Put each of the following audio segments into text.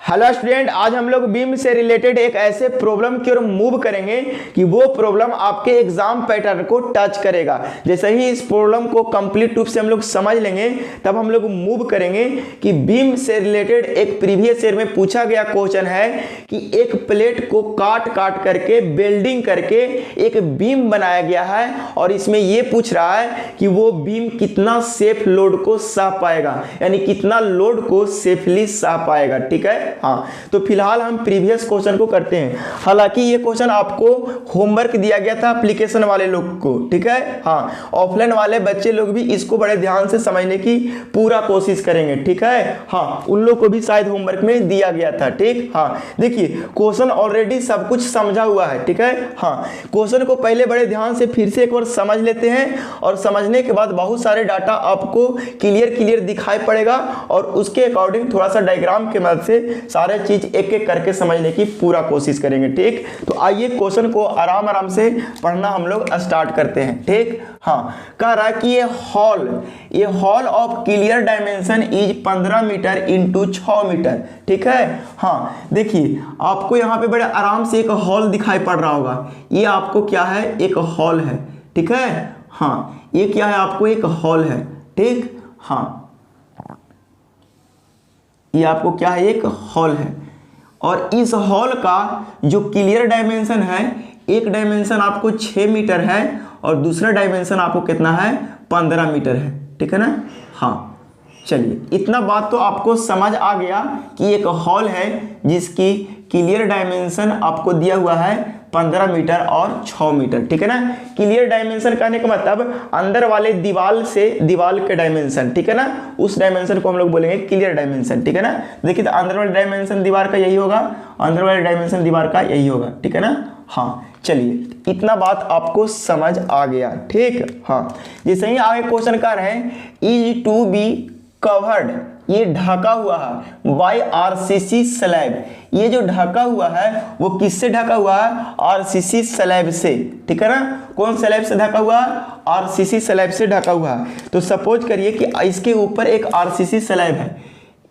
Hello student, आज हम लोग बीम से रिलेटेड एक ऐसे प्रॉब्लम की ओर मूव करेंगे कि वो प्रॉब्लम आपके एग्जाम पैटर्न को टच करेगा। जैसे ही इस प्रॉब्लम को कंप्लीट रूप से हम लोग समझ लेंगे तब हम लोग मूव करेंगे कि बीम से रिलेटेड एक प्रीवियस ईयर में पूछा गया क्वेश्चन है कि एक प्लेट को काट काट करके बेल्डिंग करके एक बीम बनाया गया है और इसमें ये पूछ रहा है कि वो बीम कितना सेफ लोड को सह पाएगा, यानी कितना लोड को सेफली सह पाएगा। ठीक है, हाँ। तो फिलहाल हम प्रीवियस क्वेश्चन को करते हैं। हालांकि ये क्वेश्चन आपको होमवर्क दिया गया था एप्लीकेशन वाले लोग को। ठीक है, हाँ। ऑफलाइन वाले बच्चे लोग भी इसको बड़े ध्यान से समझने की पूरा कोशिश करेंगे। ठीक है, हाँ। उन लोग को भी शायद होमवर्क में दिया गया था। ठीक, हाँ। देखिए क्वेश्चन ऑलरेडी सब कुछ समझा हुआ है। ठीक है, हाँ। क्वेश्चन को पहले बड़े ध्यान से फिर से एक बार समझ लेते हैं और समझने के बाद बहुत सारे डाटा आपको क्लियर दिखाई पड़ेगा और उसके अकॉर्डिंग थोड़ा सा डायग्राम के मदद से सारे चीज एक एक करके समझने की पूरा कोशिश करेंगे। ठीक, तो आइए क्वेश्चन को आराम से पढ़ना हम लोग स्टार्ट करते हैं। ठीक, हाँ। कह रहा है कि ये hall of clear dimension is 15 metre into 6 metre. ठीक है, हाँ। देखिए आपको यहाँ पे बड़े आराम से एक हॉल दिखाई पड़ रहा होगा। ये आपको क्या है, एक हॉल है। ठीक है, हाँ। ये क्या है, आपको एक हॉल है। ठीक, हाँ। ये आपको क्या है, एक हॉल है और इस हॉल का जो क्लियर डायमेंशन है, एक डायमेंशन आपको 6 मीटर है और दूसरा डायमेंशन आपको कितना है, 15 मीटर है। ठीक है ना, हाँ। चलिए, इतना बात तो आपको समझ आ गया कि एक हॉल है जिसकी क्लियर डायमेंशन आपको दिया हुआ है 15 मीटर और 6 मीटर। ठीक है ना, क्लियर डायमेंशन कहने का मतलब अंदर वाले दीवार से दीवार के डायमेंशन। ठीक है ना, उस डायमेंशन को हम लोग बोलेंगे क्लियर डायमेंशन। ठीक है ना, देखिए तो अंदर वाले डायमेंशन दीवार का यही होगा, अंदर वाले डायमेंशन दीवार का यही होगा। ठीक है ना, हाँ। चलिए, इतना बात आपको समझ आ गया। ठीक, हाँ। जैसे ही आगे क्वेश्चन कर रहे हैं, इज टू बी कवर्ड, ये ढका हुआ है बाय आरसीसी स्लैब। ये जो ढका हुआ है वो किससे ढका हुआ है, आरसीसी स्लैब से। ठीक है ना, कौन स्लैब से ढका हुआ है, आरसीसी स्लैब से ढका हुआ है। तो सपोज करिए कि इसके ऊपर एक आरसीसी स्लैब है,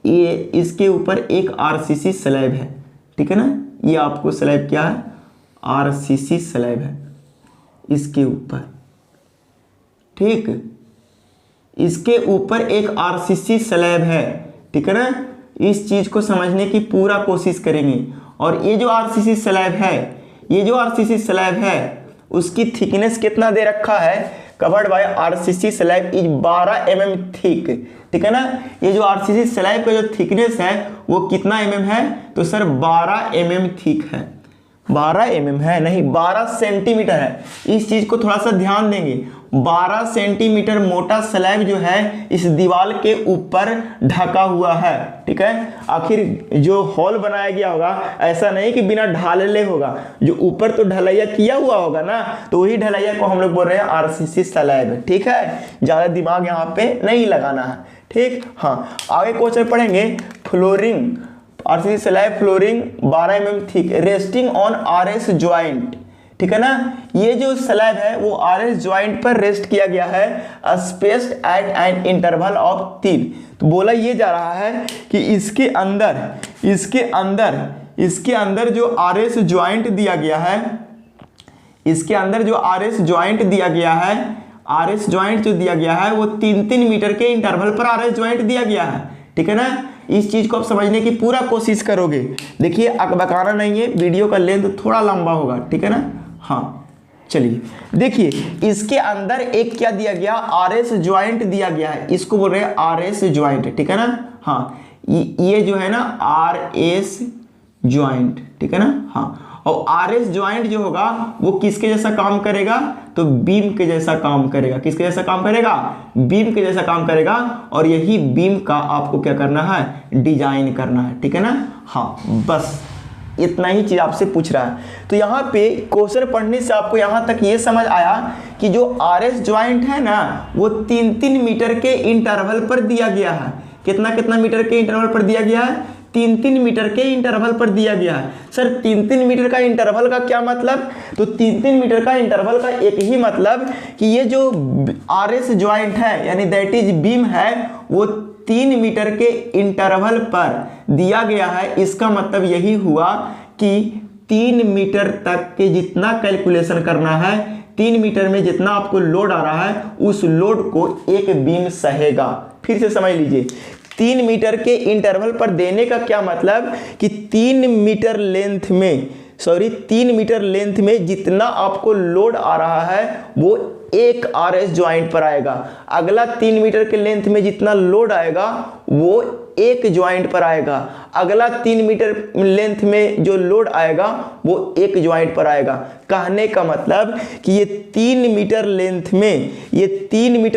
ये इसके ऊपर एक आरसीसी स्लैब है। ठीक है ना, ये आपको स्लैब क्या है, आरसीसी स्लैब है इसके ऊपर। ठीक, इसके ऊपर एक आरसीसी स्लैब है। ठीक है ना, इस चीज को समझने की पूरा कोशिश करेंगे। और ये जो आरसीसी स्लैब है, ये जो आरसीसी स्लैब है उसकी थिकनेस कितना दे रखा है, covered by RCC slab is 12 mm thick. ठीक है ना, ये जो आरसीसी स्लैब का जो थिकनेस है वो कितना mm है, तो सर 12 mm थिक है। 12 mm है, नहीं 12 सेंटीमीटर है। इस चीज को थोड़ा सा ध्यान देंगे। 12 सेंटीमीटर मोटा स्लैब जो है इस दीवार के ऊपर ढका हुआ है। ठीक है, आखिर जो हॉल बनाया गया होगा ऐसा नहीं कि बिना ढाले होगा, जो ऊपर तो ढलैया किया हुआ होगा ना, तो वही ढलैया को हम लोग बोल रहे हैं आरसीसी स्लैब। ठीक है, ज्यादा दिमाग यहाँ पे नहीं लगाना है। ठीक, हाँ। आगे क्वेश्चन पढ़ेंगे, flooring RCC slab flooring 12 mm thick resting on RS joint. ठीक है ना, ये जो स्लैब है वो आरएस ज्वाइंट पर रेस्ट किया गया है spaced at an interval of 3। तो बोला ये जा रहा है कि इसके अंदर जो आरएस ज्वाइंट दिया गया है, इसके अंदर जो आरएस ज्वाइंट दिया गया है, आरएस ज्वाइंट जो दिया गया है वो 3-3 मीटर के इंटरवल पर आरएस ज्वाइंट दिया गया है। ठीक है ना, इस चीज को आप समझने की पूरा कोशिश करोगे। देखिए अकबकाना नहीं है, वीडियो का लेंथ थोड़ा लंबा होगा। ठीक है ना, हाँ। चलिए देखिए, इसके अंदर एक क्या दिया गया, आरएस ज्वाइंट दिया गया है, इसको बोल रहे हैं आरएस ज्वाइंट। ठीक है ना, हाँ। ये जो है ना आरएस ज्वाइंट। ठीक है ना, हाँ। और आरएस ज्वाइंट जो होगा वो किसके जैसा काम करेगा, तो बीम के जैसा काम करेगा। किसके जैसा काम करेगा, बीम के जैसा काम करेगा। और यही बीम का आपको क्या करना है, डिजाइन करना है। ठीक है ना, हाँ। बस इतना ही चीज आपसे पूछ रहा है। तो यहाँ पे क्वेश्चन पढ़ने से आपको यहाँ तक ये समझ आया कि जो आरएस ज्वाइंट है ना वो 3-3 मीटर के इंटरवल पर दिया गया है। कितना मीटर के इंटरवल पर दिया गया है, 3-3 मीटर के इंटरवल पर दिया गया है। सर 3-3 मीटर का इंटरवल का क्या मतलब, तो 3-3 मीटर का इंटरवल का एक ही मतलब कि ये जो आरएस ज्वाइंट है यानी दैट इज बीम है वो 3 मीटर के इंटरवल पर दिया गया है, इसका मतलब यही हुआ कि 3 मीटर तक के जितना कैलकुलेशन करना है, 3 मीटर में जितना आपको लोड आ रहा है उस लोड को एक बीम सहेगा। फिर से समझ लीजिए, 3 मीटर के इंटरवल पर देने का क्या मतलब कि 3 मीटर लेंथ में जितना आपको लोड आ रहा है वो एक RS ज्वाइंट पर आएगा। अगला 3 मीटर के लेंथ में जितना लोड आएगा वो एक ज्वाइंट पर आएगा। अगला 3 मीटर लेंथ में जो लोड आएगा वो एक ज्वाइंट पर आएगा। कहने का मतलब कि ये 3 मीटर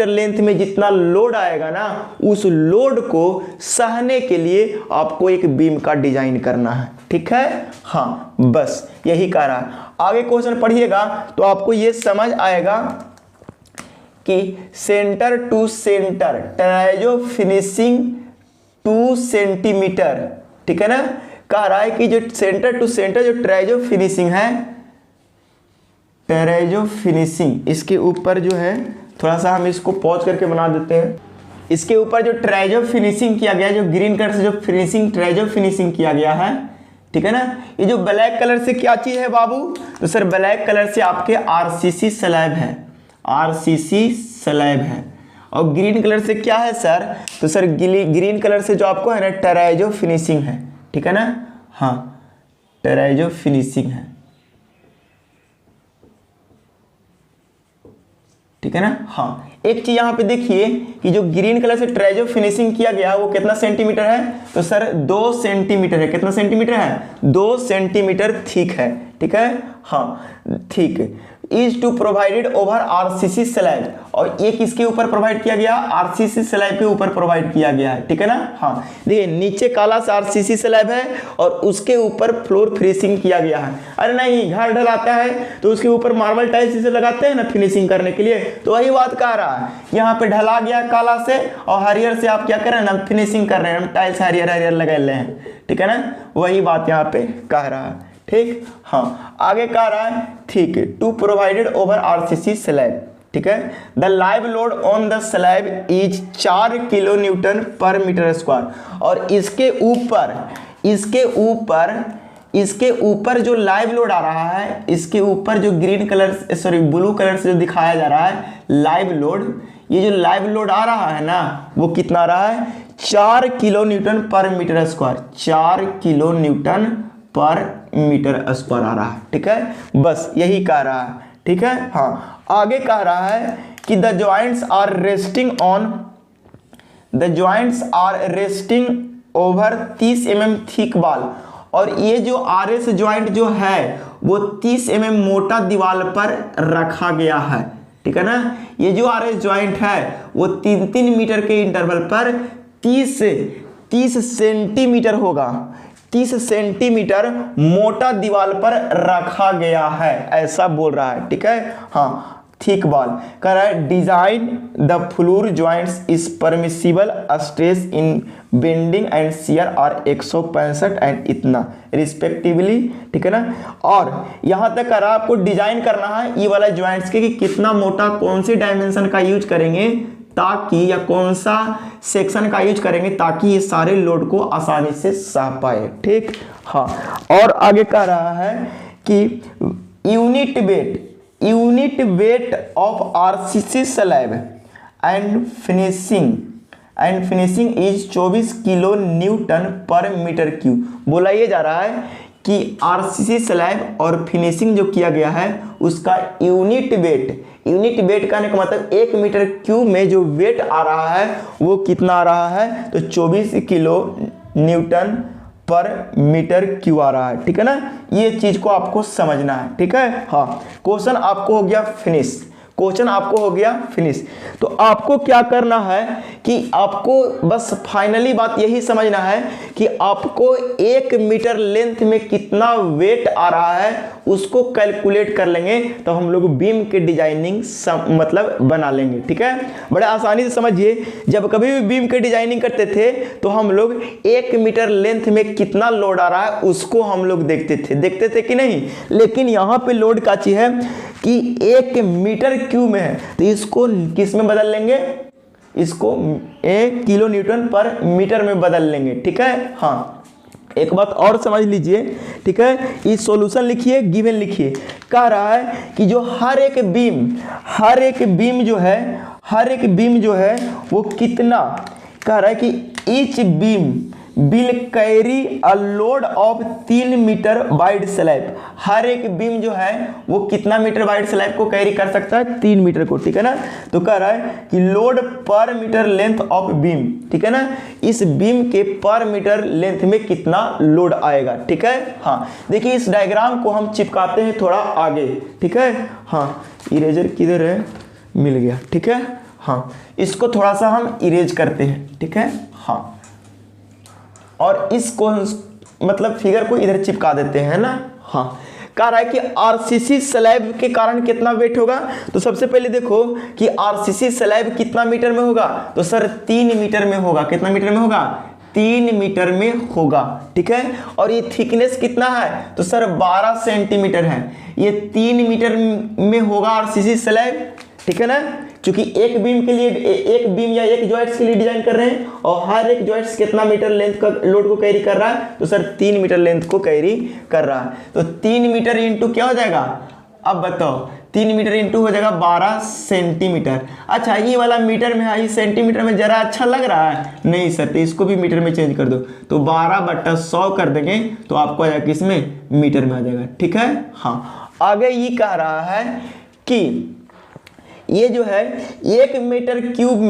लेंथ में जितना लोड आएगा ना, उस लोड को सहने के लिए आपको एक बीम का डिजाइन करना है। ठीक है, हाँ, बस यही कह रहा है। आगे क्वेश्चन पढ़िएगा तो आपको ये समझ आएगा कि सेंटर टू सेंटर ट्राइजो फिनिशिंग 2 सेंटीमीटर, ठीक है ना। कह रहा है कि जो सेंटर टू सेंटर जो ट्राइजो फिनिशिंग इसके ऊपर जो है, थोड़ा सा हम इसको पॉज करके बना देते हैं। इसके ऊपर जो ट्राइजो फिनिशिंग किया गया है, जो ग्रीन कलर से जो ट्राइजो फिनिशिंग किया गया है, ठीक है ना। ये जो ब्लैक कलर से क्या चीज है बाबू, तो सर ब्लैक कलर से आपके RCC स्लैब है, RCC स्लैब है। और ग्रीन कलर से क्या है सर, तो सर ग्रीन कलर से जो आपको है ना ट्राइजो फिनिशिंग है, ठीक है ना। हाँ, ट्राइजो फिनिशिंग है, ठीक है ना। हाँ, एक चीज यहाँ पे देखिए कि जो ग्रीन कलर से ट्राइजो फिनिशिंग किया गया वो कितना सेंटीमीटर है, तो सर 2 सेंटीमीटर है। कितना सेंटीमीटर है, 2 सेंटीमीटर थिक है, ठीक है। हाँ, ठीक है। Is to provided over RCC slab, और ये किसके ऊपर प्रोवाइड किया गया, RCC स्लैब के ऊपर प्रोवाइड किया गया है, ठीक है ना। हाँ, देखिए नीचे काला सा RCC स्लैब है और उसके ऊपर फ्लोर फिनिशिंग किया गया है। अरे नहीं, घर ढलाता है तो उसके ऊपर मार्बल टाइल्स इसे लगाते हैं ना फिनिशिंग करने के लिए, तो वही बात कह रहा है। यहाँ पे ढला गया काला से और हरियर से आप क्या कर रहे हैं ना, फिनिशिंग कर रहे हैं, हम टाइल्स हरियर लगा रहे हैं, ठीक है ना। वही बात यहाँ पे कह रहा है, ठीक। हाँ, आगे कह रहा है, ठीक है, to provided over RCC slab, ठीक है। The live load on the slab is 4 kilo newton per metre square, और इसके ऊपर जो लाइव लोड आ रहा है, इसके ऊपर जो ब्लू कलर से जो दिखाया जा रहा है लाइव लोड, ये जो लाइव लोड आ रहा है ना वो कितना आ रहा है, 4 kilo newton per metre square, 4 kilo newton per metre square आ रहा है, ठीक है। बस यही कह रहा है, ठीक है। हाँ, आगे कह रहा है कि the joints are resting over 30 mm thick wall, और ये जो RS ज्वाइंट जो है वो 30 mm मोटा दीवार पर रखा गया है, ठीक है ना। ये जो RS ज्वाइंट है वो 3 मीटर के इंटरवल पर 30 सेंटीमीटर होगा, 30 सेंटीमीटर मोटा दीवार पर रखा गया है, ऐसा बोल रहा है, ठीक है। हाँ, थिक वॉल कह रहा है design the floor joints is permissible stress in bending and shear are 165 and इतना रिस्पेक्टिवली, ठीक है ना। और यहाँ तक कह रहा है आपको डिजाइन करना है ये वाला जॉइंट्स के कि कितना मोटा, कौन से डायमेंशन का यूज करेंगे ताकि, या कौन सा सेक्शन का यूज करेंगे ताकि ये सारे लोड को आसानी से सह पाए, ठीक। हाँ, और आगे कह रहा है कि unit weight of RCC slab and finishing is 24 kilo newton per metre cube. बोला ये जा रहा है कि RCC स्लैब और फिनिशिंग जो किया गया है उसका यूनिट वेट कहने का मतलब 1 मीटर क्यूब में जो वेट आ रहा है वो कितना आ रहा है, तो 24 kilo newton per metre cube आ रहा है, ठीक है ना। ये चीज को आपको समझना है, ठीक है। हाँ, क्वेश्चन आपको हो गया फिनिश। तो आपको क्या करना है कि आपको बस फाइनली बात यही समझना है कि आपको 1 मीटर लेंथ में कितना वेट आ रहा है उसको कैलकुलेट कर लेंगे तो हम लोग बीम के डिजाइनिंग मतलब बना लेंगे, ठीक है। बड़े आसानी से समझिए, जब कभी भी बीम के डिजाइनिंग करते थे तो हम लोग 1 मीटर लेंथ में कितना लोड आ रहा है उसको हम लोग देखते थे कि नहीं। लेकिन यहाँ पे लोड का चीज है कि 1 मीटर क्यूब में है, तो इसको किस में बदल लेंगे, इसको किलो न्यूटन पर मीटर में बदल लेंगे। ठीक है, हाँ एक बात और समझ लीजिए, ठीक है, इस सॉल्यूशन लिखिए, गिवन लिखिए। कह रहा है कि जो हर एक बीम जो है वो कितना, कह रहा है कि each beam will carry a load of 3 metre wide slab. हर एक बीम जो है वो कितना मीटर वाइड स्लैब को कैरी कर सकता है, 3 मीटर को। ठीक है ना, तो कह रहा है कि लोड पर मीटर लेंथ ऑफ बीम, ठीक है ना, इस बीम के पर मीटर लेंथ में कितना लोड आएगा। ठीक है, हाँ देखिए इस डायग्राम को हम चिपकाते हैं थोड़ा आगे। ठीक है, हाँ इरेजर किधर है, मिल गया। ठीक है, हाँ इसको थोड़ा सा हम इरेज करते हैं। ठीक है, हाँ और इसको मतलब फिगर को इधर चिपका देते हैं ना। हाँ कह रहा है कि आरसीसी स्लैब के कारण कितना वेट होगा। तो सबसे पहले देखो कि आरसीसी स्लैब कितना मीटर में होगा, तो सर 3 मीटर में होगा। कितना मीटर में होगा, 3 मीटर में होगा। ठीक है, और ये थिकनेस कितना है, तो सर 12 सेंटीमीटर है। ये 3 मीटर में होगा आरसीसी स्लैब। ठीक है ना, क्योंकि एक बीम के लिए, एक बीम या एक जॉइंट्स के लिए डिजाइन कर रहे हैं, और हर एक जॉइंट्स कितना मीटर लेंथ का लोड को कैरी कर रहा है, तो सर 3 मीटर लेंथ को कैरी कर रहा है। तो 3 मीटर इंटू क्या हो जाएगा, अब बताओ, 3 मीटर इंटू हो जाएगा 12 सेंटीमीटर। अच्छा ये वाला मीटर में है, ये सेंटीमीटर में जरा अच्छा लग रहा है, नहीं सर, तो इसको भी मीटर में चेंज कर दो, तो 12/100 कर देंगे तो आपको आ जाएगा किसमें, मीटर में आ जाएगा। ठीक है, हाँ आगे ये कह रहा है कि ये जो है 1 मीटर क्यूब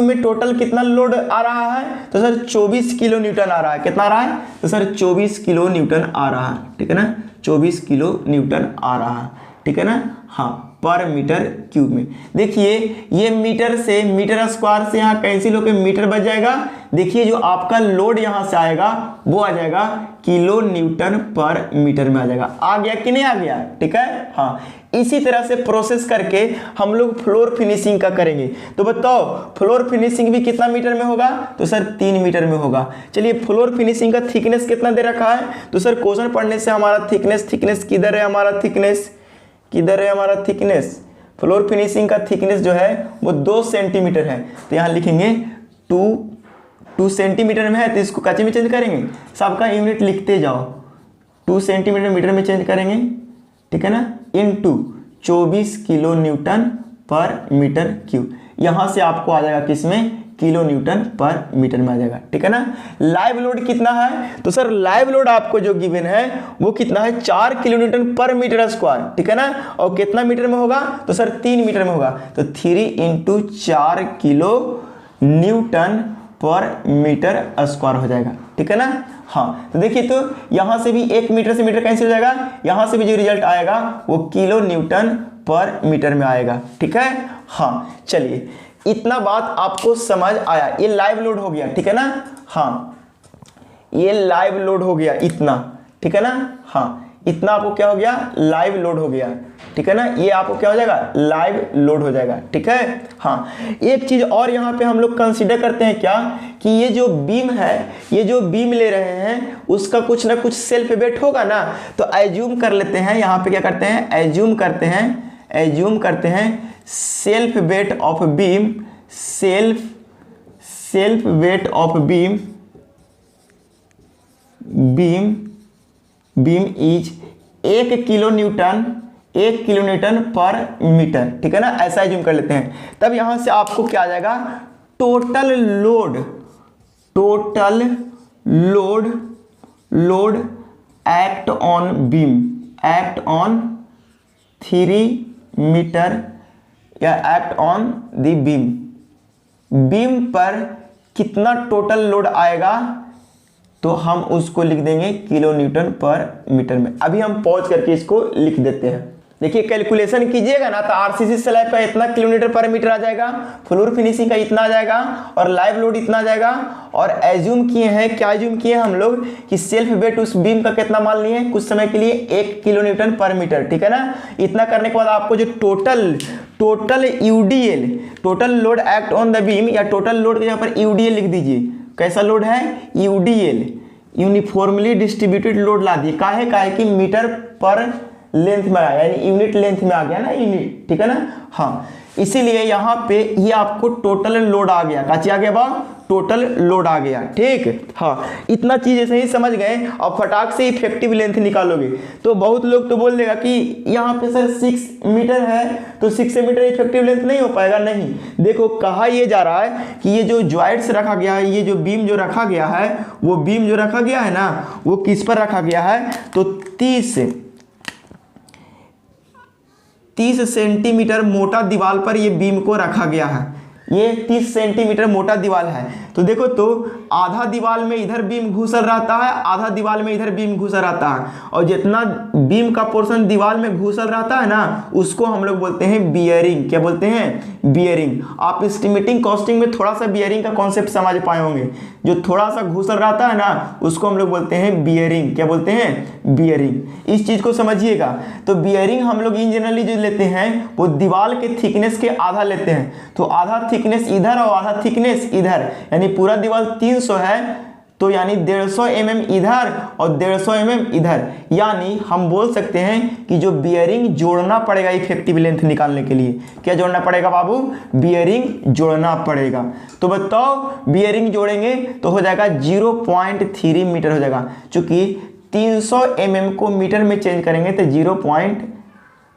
में टोटल कितना लोड आ रहा है, तो सर 24 किलो न्यूटन आ रहा है। कितना आ रहा है, तो सर 24 किलो न्यूटन आ रहा है। ठीक है ना, 24 किलो न्यूटन आ रहा है। ठीक है ना, हाँ पर मीटर क्यूब में। देखिए ये मीटर से मीटर स्क्वायर से यहाँ कैंसिल होकर मीटर बच जाएगा। देखिए जो आपका लोड यहाँ से आएगा वो आ जाएगा किलो न्यूटन पर मीटर में आ जाएगा। आ गया कि नहीं आ गया, ठीक है, हाँ इसी तरह से प्रोसेस करके हम लोग फ्लोर फिनिशिंग का करेंगे। तो बताओ फ्लोर फिनिशिंग भी कितना मीटर में होगा, तो सर 3 मीटर में होगा। चलिए फ्लोर फिनिशिंग का थिकनेस कितना दे रखा है, तो सर क्वेश्चन पढ़ने से हमारा थिकनेस किधर है, हमारा थिकनेस किधर है, हमारा थिकनेस फ्लोर फिनिशिंग का थिकनेस जो है वो 2 सेंटीमीटर है। तो यहाँ लिखेंगे 2 सेंटीमीटर में है, तो इसको कच्चे में चेंज करेंगे, सबका यूनिट लिखते जाओ, 2 सेंटीमीटर मीटर में चेंज करेंगे। ठीक है ना, into 24 kilo newton per metre cube. यहाँ से आपको आ जाएगा किसमें, किलो न्यूटन पर मीटर में आ जाएगा। ठीक है ना, लाइव लोड कितना है, तो सर लाइव लोड आपको जो गिवन है वो कितना है, 4 kilo newton per metre square. ठीक है ना, और कितना मीटर में होगा, तो सर 3 मीटर में होगा, तो 3 × 4 kilo newton per metre square हो जाएगा। ठीक है ना, हाँ तो देखिए तो यहाँ से भी 1 मीटर से मीटर कैंसिल हो जाएगा, यहाँ से भी जो रिजल्ट आएगा वो किलो न्यूटन पर मीटर में आएगा। ठीक है, हाँ चलिए इतना बात आपको समझ आया, ये लाइव लोड हो गया। ठीक है ना, हाँ ये लाइव लोड हो गया इतना। ठीक है ना, हाँ इतना आपको क्या हो गया, लाइव लोड हो गया। ठीक है ना, ये आपको क्या हो जाएगा, लाइव लोड हो जाएगा। ठीक है, हाँ एक चीज और यहाँ पे हम लोग कंसीडर करते हैं क्या, कि ये जो बीम है, ये जो बीम ले रहे हैं उसका कुछ ना कुछ सेल्फ वेट होगा ना। तो एज्यूम कर लेते हैं, यहाँ पे क्या करते हैं, एज्यूम करते हैं self weight of beam, self weight of beam is 1 kilo newton per metre. ठीक है ना, ऐसा एज्यूम कर लेते हैं। तब यहां से आपको क्या आ जाएगा, total load act on 3 metre या एक्ट ऑन द बीम पर कितना टोटल लोड आएगा, तो हम उसको लिख देंगे किलो न्यूटन पर मीटर में। अभी हम पॉज करके इसको लिख देते हैं। देखिए कैलकुलेशन कीजिएगा ना, तो आरसीसी स्लैब का इतना किलो मीटर पर मीटर आ जाएगा, फ्लोर फिनिशिंग का इतना आ जाएगा, और लाइव लोड इतना आ जाएगा। और एज्यूम किए हैं, क्या एज्यूम किए हैं हम लोग, कि सेल्फ वेट उस बीम का कितना मान लिए कुछ समय के लिए, 1 किलो न्यूटन पर मीटर। ठीक है ना, इतना करने के बाद आपको जो total UDL, total load act on the beam, या टोटल लोड के यहाँ पर यूडीएल लिख दीजिए। कैसा लोड है, यूडीएल, यूनिफॉर्मली डिस्ट्रीब्यूटेड लोड ला दिए। काहे कि मीटर पर लेंथ में आया, यानी यूनिट लेंथ में आ गया ना, यूनिट। ठीक है ना, हाँ इसीलिए यहाँ पे ये आपको टोटल लोड आ गया, काची आ गया बा, टोटल लोड आ गया। ठीक, हाँ इतना चीज ऐसे ही समझ गए। अब फटाक से इफेक्टिव लेंथ निकालोगे तो बहुत लोग तो बोल देगा कि यहाँ पे सर 6 मीटर है तो 6 मीटर इफेक्टिव लेंथ नहीं हो पाएगा। नहीं, देखो कहा यह जा रहा है कि ये जो जॉइंट्स रखा गया है, ये जो बीम जो रखा गया है, वो बीम जो रखा गया है ना, वो किस पर रखा गया है, तो 30 सेंटीमीटर मोटा दीवार पर ये बीम को रखा गया है। ये 30 सेंटीमीटर मोटा दीवार है। तो देखो तो आधा दीवार में इधर बीम घुसल रहता है, आधा दीवार में इधर बीम घुसल रहता है, और जितना बीम का पोर्शन दीवार में घुसल रहता है ना, उसको हम लोग बोलते हैं बियरिंग। क्या बोलते हैं, बियरिंग। आप एस्टिमेटिंग कॉस्टिंग में थोड़ा सा बियरिंग का कॉन्सेप्ट समझ पाए होंगे। जो थोड़ा सा घुसल रहता है ना, उसको हम लोग बोलते हैं बियरिंग। क्या बोलते हैं, बियरिंग। इस चीज को समझिएगा। तो बियरिंग हम लोग इन जनरली जो लेते हैं वो दीवार के थिकनेस के आधा लेते हैं। तो आधा थिकनेस इधर और आधा थिकनेस इधर, यानी पूरा दीवार 300 है तो यानी 150 mm इधर और 150 mm इधर, यानी हम बोल सकते हैं कि जो बियरिंग जोड़ना पड़ेगा इफेक्टिव लेंथ निकालने के लिए। क्या जोड़ना पड़ेगा बाबू, बियरिंग जोड़ना पड़ेगा। तो बताओ बियरिंग जोड़ेंगे तो हो जाएगा 0.3 मीटर हो जाएगा। चूंकि 300 mm को मीटर में चेंज करेंगे तो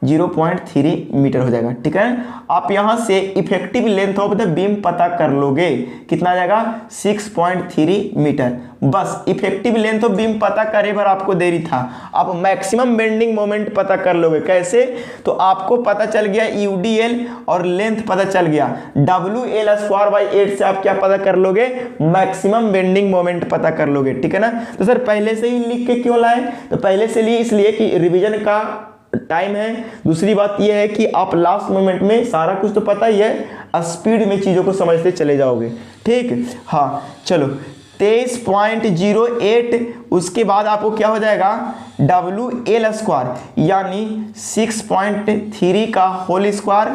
0.3 मीटर हो जाएगा। ठीक है, आप यहां से effective length of the beam पता कर लोगे, कितना आ जाएगा, 6.3 मीटर। बस इफेक्टिव लेंथ ऑफ बीम पता करे पर आपको देरी था। आप मैक्सिमम बेंडिंग मोमेंट पता कर लोगे। कैसे, तो आपको पता चल गया यूडीएल और लेंथ पता चल गया, WL²/8 से आप क्या पता कर लोगे, मैक्सिमम बेंडिंग मोमेंट पता कर लोगे। ठीक है ना। तो सर पहले से ही लिख के क्यों लाए, तो पहले से लिए इसलिए कि रिवीजन का टाइम है। दूसरी बात यह है कि आप लास्ट मोमेंट में सारा कुछ तो पता ही है, स्पीड में चीज़ों को समझते चले जाओगे। ठीक, हाँ चलो 23.08, उसके बाद आपको क्या हो जाएगा, WL² यानी 6.3 का होल स्क्वायर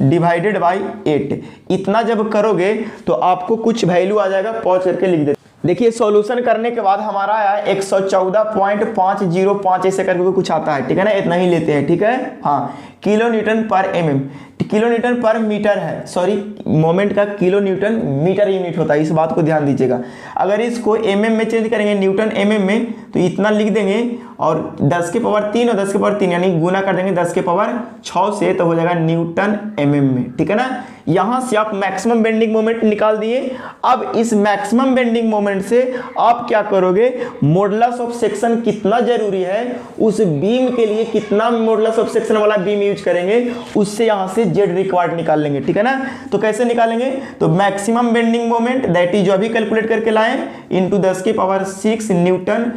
डिवाइडेड बाई 8। इतना जब करोगे तो आपको कुछ वैल्यू आ जाएगा, पॉज करके लिख देते। देखिए सॉल्यूशन करने के बाद हमारा आया 114.505 ऐसे करके कुछ आता है। ठीक है ना, इतना ही लेते हैं। ठीक है, हाँ किलो न्यूटन पर mm, kilo newton per metre है, सॉरी मोमेंट का किलो न्यूटन मीटर यूनिट होता है, इस बात को ध्यान दीजिएगा। अगर इसको mm में चेंज करेंगे, न्यूटन mm में, तो इतना लिख देंगे और 10 के पावर 3 और 10 के पावर 3 यानी गुना कर देंगे 10 के पावर 6 से, तो हो जाएगा न्यूटन mm में। ठीक है ना, यहां से आप मैक्सिमम बेंडिंग मोमेंट निकाल दिए। अब इस मैक्सिमम बेंडिंग मोमेंट से आप क्या करोगे, मॉडुलस ऑफ सेक्शन कितना जरूरी है, उस बीम के लिए कितना मॉडुलस ऑफ सेक्शन वाला बीम यूज करेंगे, उससे यहां से जेड रिक्वायर्ड निकाल लेंगे। ठीक है ना, तो कैसे निकालेंगे, तो maximum bending moment that is जो अभी कैलकुलेट करके लाए इंटू 10 के power 6 Newton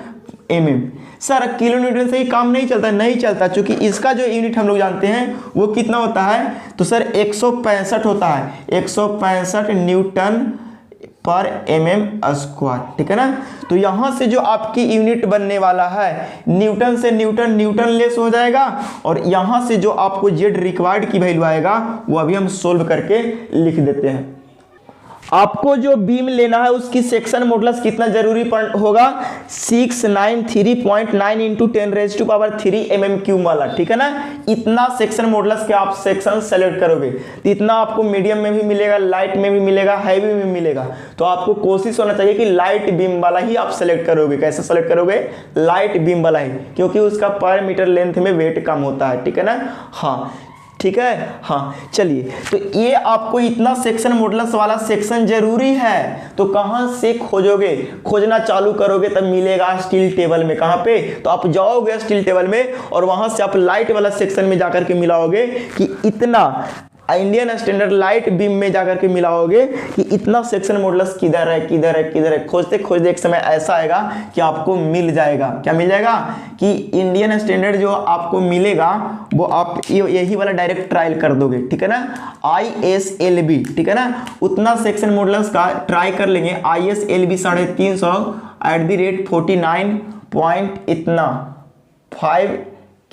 mm। Sir kilo Newton से ही काम नहीं चलता, नहीं चलता, क्योंकि इसका जो यूनिट हम लोग जानते हैं वो कितना होता है, तो सर 165 होता है, 165 न्यूटन पर mm²। ठीक है ना, तो यहां से जो आपकी यूनिट बनने वाला है, न्यूटन से न्यूटन लेस हो जाएगा, और यहां से जो आपको जेड रिक्वायर्ड की वैल्यू आएगा वो अभी हम सोल्व करके लिख देते हैं। आपको जो बीम लेना है उसकी सेक्शन मॉडुलस कितना जरूरी होगा, 693.9 इंटू 10⁻³ mm³ वाला। ठीक है ना, इतना सेक्शन मॉडुलस के आप सेक्शन सेलेक्ट करोगे तो इतना आपको मीडियम में भी मिलेगा, लाइट में भी मिलेगा, हैवी में मिलेगा। तो आपको कोशिश होना चाहिए कि लाइट बीम वाला ही आप सेलेक्ट करोगे। कैसे सेलेक्ट करोगे, लाइट बीम वाला ही, क्योंकि उसका पर मीटर लेंथ में वेट कम होता है। ठीक है ना, हाँ ठीक है, हाँ चलिए। तो ये आपको इतना सेक्शन मॉडुलस वाला सेक्शन जरूरी है, तो कहाँ से खोजोगे, खोजना चालू करोगे तब मिलेगा स्टील टेबल में। कहाँ पे, तो आप जाओगे स्टील टेबल में और वहां से आप लाइट वाला सेक्शन में जाकर के मिलाओगे कि इतना, इंडियन स्टैंडर्ड लाइट बीम में जाकर के मिलाओगे कि इतना सेक्शन मॉडुलस किधर है किधर है किधर है। खोजते खोजते एक समय ऐसा आएगा कि आपको मिल जाएगा। क्या मिल जाएगा, कि इंडियन स्टैंडर्ड जो आपको मिलेगा वो आप यही वाला डायरेक्ट ट्रायल कर दोगे। ठीक है ना, ISLB। ठीक है ना, उतना सेक्शन मॉडुलस का ट्राई कर लेंगे। ISLB 350 @ 49.5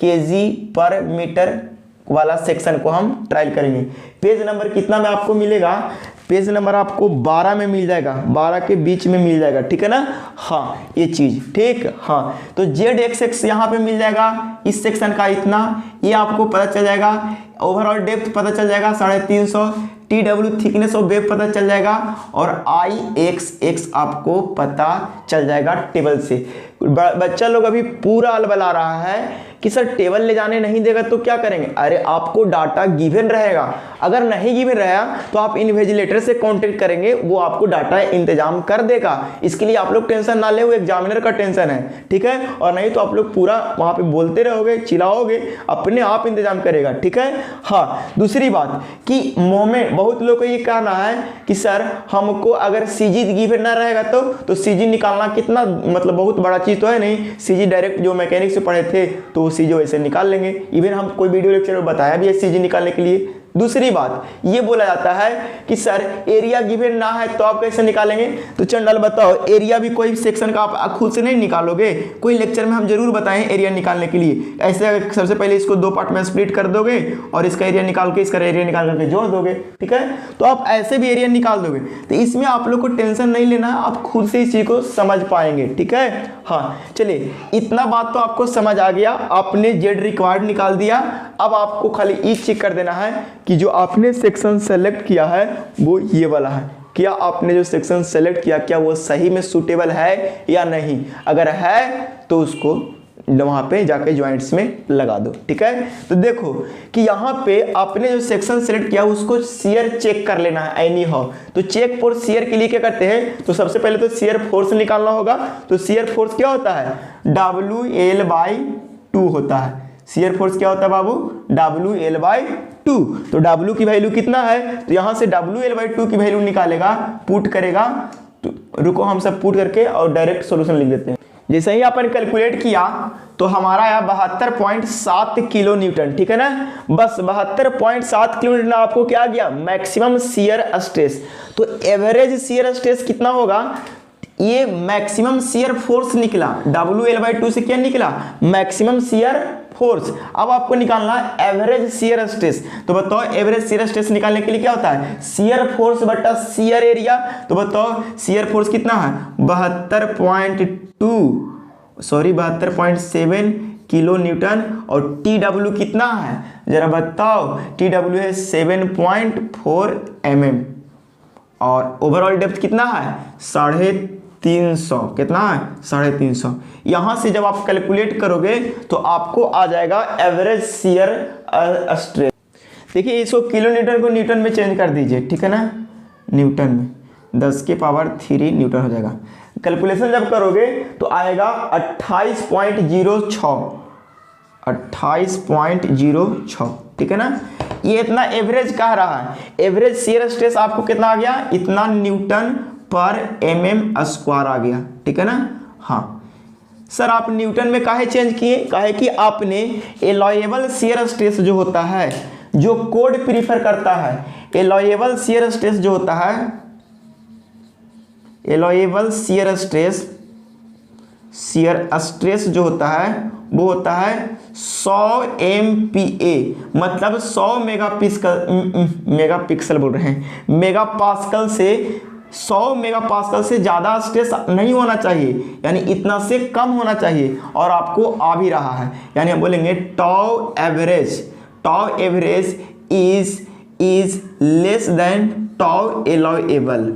kg/मीटर वाला सेक्शन को हम ट्रायल करेंगे। पेज नंबर कितना में आपको मिलेगा, पेज नंबर आपको 12 में मिल जाएगा, 12 के बीच में मिल जाएगा, ठीक है ना। हाँ ये चीज ठीक। हाँ तो जेड एक्स यहाँ पे मिल जाएगा इस सेक्शन का इतना, ये आपको पता चल जाएगा। ओवरऑल डेप्थ पता चल जाएगा 350, T W thickness of wave पता चल जाएगा, और आई एक्स आपको पता चल जाएगा टेबल से। बच्चा लोग अभी पूरा अलबला रहा है कि सर टेबल ले जाने नहीं देगा तो क्या करेंगे। अरे आपको डाटा गिवन रहेगा, अगर नहीं गिवन रहा तो आप इन्विजिलेटर से कांटेक्ट करेंगे, वो आपको डाटा इंतजाम कर देगा। इसके लिए आप लोग टेंशन ना ले, वो एग्जामिनर का टेंशन है, ठीक है। और नहीं तो आप लोग पूरा वहां पे बोलते रहोगे, चिल्लाओगे, अपने आप इंतजाम करेगा, ठीक है। हाँ दूसरी बात कि मोमेंट, बहुत लोग को ये कहना है कि सर हमको अगर सीजी गिवन ना रहेगा तो सीजी निकालना कितना मतलब बहुत बड़ा चीज तो है नहीं, सीजी डायरेक्ट जो मैकेनिक्स से पढ़े थे तो सीजी वैसे निकाल लेंगे। इवन हम कोई वीडियो लेक्चर में बताया भी है सीजी निकालने के लिए। दूसरी बात ये बोला जाता है कि सर एरिया गिवन ना है तो आप कैसे निकालेंगे। तो चंडल बताओ, एरिया भी कोई सेक्शन का आप खुद से नहीं निकालोगे, कोई लेक्चर में हम जरूर बताएं एरिया निकालने के लिए। ऐसे सबसे पहले इसको 2 पार्ट में स्प्लिट कर दोगे और इसका एरिया निकाल के इसका एरिया निकाल करके जोड़ दोगे, ठीक है। तो आप ऐसे भी एरिया निकाल दोगे। तो इसमें आप लोग को टेंशन नहीं लेना है, आप खुद से इस चीज को समझ पाएंगे, ठीक है। हाँ चलिए इतना बात तो आपको समझ आ गया, आपने जेड रिक्वायर्ड निकाल दिया। अब आपको खाली एक चेक कर देना है कि जो आपने सेक्शन सेलेक्ट किया है वो ये वाला है, क्या आपने जो सेक्शन सेलेक्ट किया क्या वो सही में सूटेबल है या नहीं। अगर है तो उसको वहां पे जाके ज्वाइंट्स में लगा दो, ठीक है। तो देखो कि यहाँ पे आपने जो सेक्शन सेलेक्ट किया उसको शियर चेक कर लेना है एनी हाउ। तो चेक फॉर शियर के लिए क्या करते हैं, तो सबसे पहले तो शियर फोर्स निकालना होगा। तो शियर फोर्स क्या होता है, WL/2 होता है। शियर फोर्स क्या होता है बाबू, WL/2। तो W की वैल्यू कितना है, तो यहां से WL/2 की वैल्यू निकालेगा, पुट करेगा। तो रुको हम सब पुट करके और डायरेक्ट सॉल्यूशन लिख देते हैं। जैसे ही अपन कैलकुलेट किया तो हमारा आया 72.7 किलो न्यूटन, ठीक है ना। बस 72.7 किलो न्यूटन आपको क्या गया, मैक्सिमम शियर स्ट्रेस। तो एवरेज शियर स्ट्रेस कितना होगा, ये मैक्सिमम शियर फोर्स निकला, WL/2 से क्या निकला, मैक्सिमम शियर फोर्स। अब आपको निकालना एवरेज शियर स्ट्रेस। तो बताओ एवरेज शियर स्ट्रेस निकालने के लिए क्या होता है, शियर फोर्स बटा शियर एरिया। तो बताओ शियर फोर्स कितना है, 72.7 किलो न्यूटन। और TW कितना है जरा बताओ, TW है 7.4 mm। और ओवरऑल डेप्थ कितना है, 350। कितना है, 350। यहां से जब आप कैलकुलेट करोगे तो आपको आ जाएगा एवरेज शियर स्ट्रेस। देखिए इसको किलो न्यूटन को न्यूटन में चेंज कर दीजिए, ठीक है ना, न्यूटन में 10⁻³ न्यूटन हो जाएगा। कैलकुलेशन जब करोगे तो आएगा 28.06, ठीक है ना। ये इतना एवरेज कह रहा है, एवरेज शियर स्ट्रेस आपको कितना आ गया, इतना न्यूटन पर mm² आ गया, ठीक है ना। हाँ सर आप न्यूटन में काहे चेंज किए, काहे कि आपने एलॉयबल शियर स्ट्रेस जो होता है, जो कोड प्रीफर करता है, एलॉयबल शियर स्ट्रेस जो होता है, एलॉयबल शियर स्ट्रेस जो होता है वो होता है 100 MPa, मतलब 100 मेगापिक्सल बोल रहे हैं, मेगापास्कल से 100 मेगापास्कल से ज़्यादा स्ट्रेस नहीं होना चाहिए, यानी इतना से कम होना चाहिए। और आपको आ भी रहा है, यानी हम बोलेंगे tau average is less than tau allowable,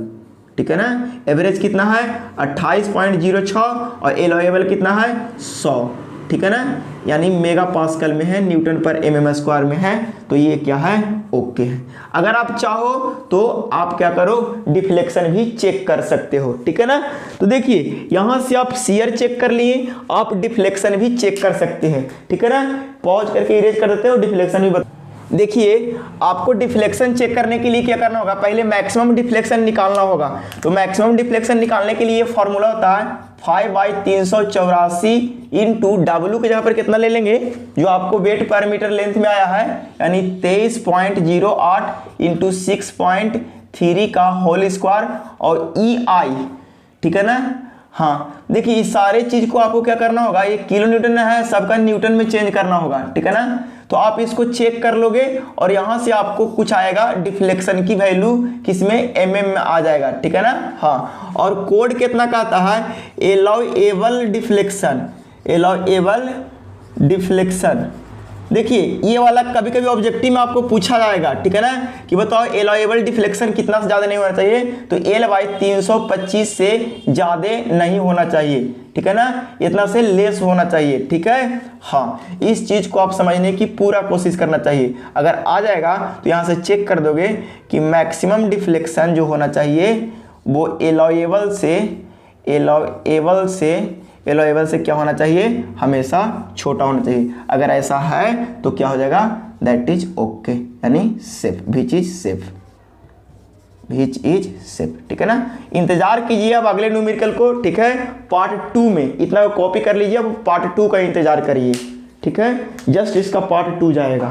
ठीक है ना। एवरेज कितना है 28.06 और एलॉयबल कितना है 100, ठीक है ना, यानी मेगा पास्कल में है, न्यूटन पर mm² में है। तो ये क्या है, ओके है। अगर आप चाहो तो आप क्या करो, डिफ्लेक्शन भी चेक कर सकते हो, ठीक है ना। तो देखिए यहां से आप शियर चेक कर लिए, आप डिफ्लेक्शन भी चेक कर सकते हैं, ठीक है ना। पॉज करके इरेज कर देते हो, डिफ्लेक्शन भी देखिए आपको डिफ्लेक्शन चेक करने के लिए क्या करना होगा, पहले मैक्सिमम डिफ्लेक्शन निकालना होगा। तो मैक्सिमम डिफ्लेक्शन निकालने के लिए फॉर्मूला होता है 5/384 इंटू W की जगह पर कितना ले लेंगे, जो आपको वेट पर मीटर लेंथ में आया है, यानी 23.08 इंटू 6.3 का होल स्क्वायर, और EI, ठीक है ना। हाँ देखिए, इस सारे चीज को आपको क्या करना होगा, ये किलो न्यूटन है, सबका न्यूटन में चेंज करना होगा, ठीक है ना। तो आप इसको चेक कर लोगे और यहां से आपको कुछ आएगा, डिफ्लेक्शन की वैल्यू किसमें, mm में आ जाएगा, ठीक है ना। हाँ, और कोड कितना का आता है, एलाउएबल डिफ्लेक्शन, एलाउएबल डिफ्लेक्शन। देखिए ये वाला कभी कभी ऑब्जेक्टिव में आपको पूछा जाएगा, ठीक है ना, कि बताओ एलाउएबल डिफ्लेक्शन कितना से ज़्यादा नहीं होना चाहिए, तो L/325 से ज़्यादा नहीं होना चाहिए, ठीक है ना, इतना से लेस होना चाहिए, ठीक है। हाँ, इस चीज़ को आप समझने की पूरा कोशिश करना चाहिए। अगर आ जाएगा तो यहाँ से चेक कर दोगे कि मैक्सिमम डिफ्लेक्शन जो होना चाहिए वो एलाउएबल से क्या होना चाहिए, हमेशा छोटा होना चाहिए। अगर ऐसा है तो क्या हो जाएगा, दैट इज ओके, यानी सेफ, विच इज सेफ, ठीक है ना। इंतजार कीजिए अब अगले न्यूमेरिकल को, ठीक है, पार्ट 2 में। इतना कॉपी कर लीजिए, अब पार्ट 2 का इंतजार करिए, ठीक है, जस्ट इसका पार्ट 2 जाएगा।